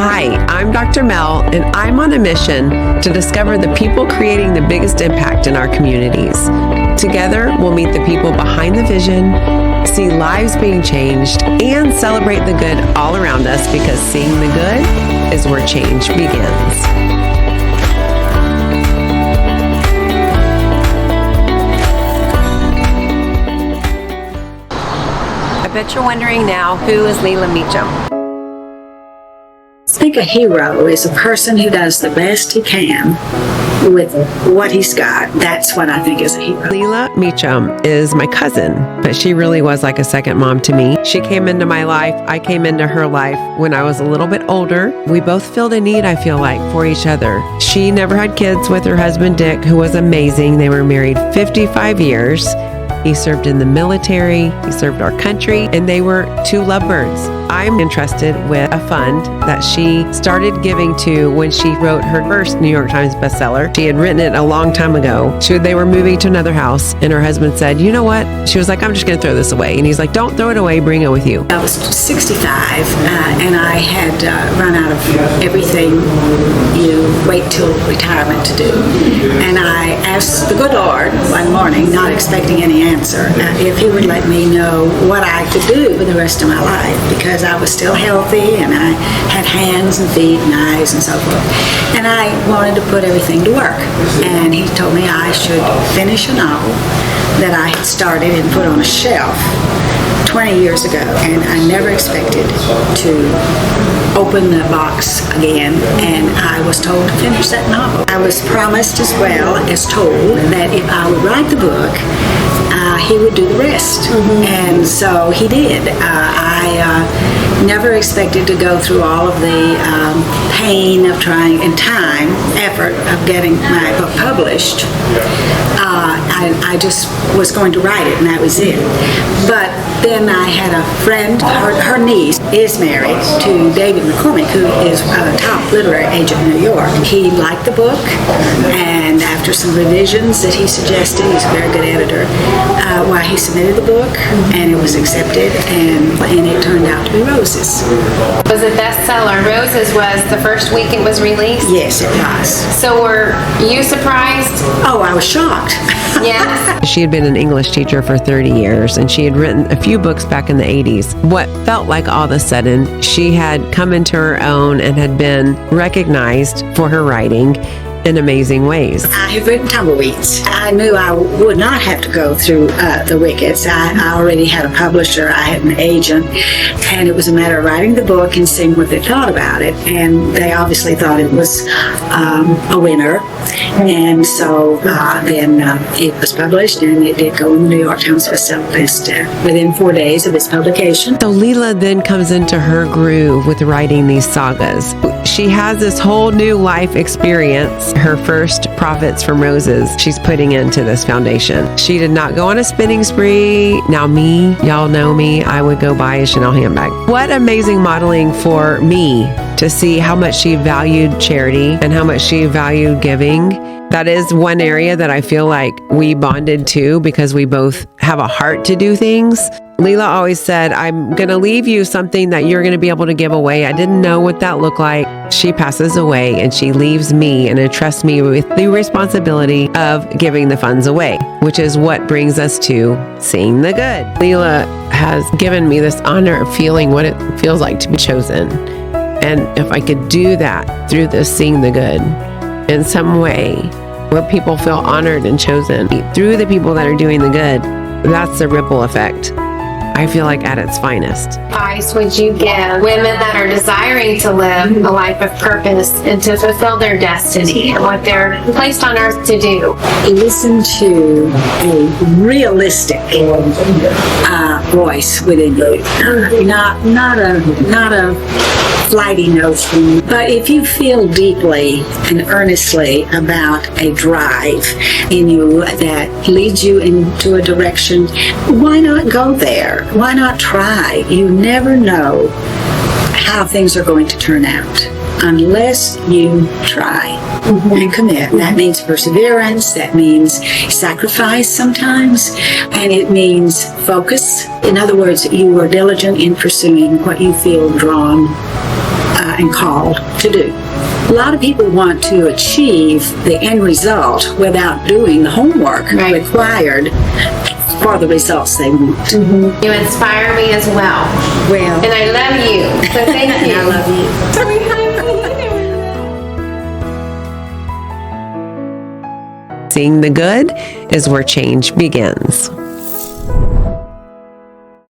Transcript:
Hi, I'm Dr. Mel, and I'm on a mission to discover the people creating the biggest impact in our communities. Together, we'll meet the people behind the vision, see lives being changed, and celebrate the good all around us, because seeing the good is where change begins. I bet you're wondering now, who is Leila Meacham? I think a hero is a person who does the best he can with what he's got. That's what I think is a hero. Leila Meacham is my cousin, but she really was like a second mom to me. She came into my life. I came into her life when I was a little bit older. We both filled a need, I feel like, for each other. She never had kids with her husband, Dick, who was amazing. They were married 55 years. He served in the military, he served our country, and they were two lovebirds. I'm interested with a fund that she started giving to when she wrote her first New York Times bestseller. She had written it a long time ago. They were moving to another house, and her husband said, you know what? She was like, I'm just going to throw this away. And he's like, don't throw it away, bring it with you. I was 65, and I had run out of everything you wait till retirement to do. And I asked the good Lord one morning, not expecting any answer, if he would let me know what I could do for the rest of my life, because I was still healthy and I had hands and feet and eyes and so forth. And I wanted to put everything to work. And he told me I should finish a novel that I had started and put on a shelf 20 years ago, and I never expected to open the box again, and I was told to finish that novel. I was promised as well as told that if I would write the book, he would do the rest. And so he did. I never expected to go through all of the pain of trying and effort of getting my book published. I just was going to write it, and that was it. But then I had a friend, her niece is married to David McCormick, who is a top literary agent in New York. He liked the book, and after some revisions that he suggested, he's a very good editor, he submitted the book, and it was accepted, and it turned out to be Roses. Was a bestseller. Roses was the first week it was released? Yes, it was. So were you surprised? Oh, I was shocked. Yes. She had been an English teacher for 30 years, and she had written a few books back in the 80s. What felt like all of a sudden, she had come into her own and had been recognized for her writing in amazing ways. I have written Tumbleweeds. I knew I would not have to go through the wickets. I already had a publisher, I had an agent, and it was a matter of writing the book and seeing what they thought about it. And they obviously thought it was a winner. And so then it was published, and it did go on the New York Times bestseller list within 4 days of its publication. So Leila then comes into her groove with writing these sagas. She has this whole new life experience. Her first profits from Roses she's putting into this foundation. She did not go on a spending spree. Now me, y'all know me, I would go buy a Chanel handbag. What amazing modeling for me to see how much she valued charity and how much she valued giving. That is one area that I feel like we bonded to, because we both have a heart to do things. Leila always said, I'm going to leave you something that you're going to be able to give away. I didn't know what that looked like. She passes away and she leaves me and entrusts me with the responsibility of giving the funds away, which is what brings us to Seeing the Good. Leila has given me this honor of feeling what it feels like to be chosen. And if I could do that through this Seeing the Good in some way where people feel honored and chosen through the people that are doing the good, that's the ripple effect, I feel like, at its finest. Advice would you give women that are desiring to live a life of purpose and to fulfill their destiny and what they're placed on earth to do? Listen to a realistic voice within you, not a flighty notion, but if you feel deeply and earnestly about a drive in you that leads you into a direction, why not go there? Why not try? You never know how things are going to turn out unless you try and commit. That means perseverance, that means sacrifice sometimes, and it means focus. In other words, you are diligent in pursuing what you feel drawn and called to do. A lot of people want to achieve the end result without doing the homework required for the results they want. You inspire me as well. Well, And I love you. So thank you. I love you. Seeing the good is where change begins.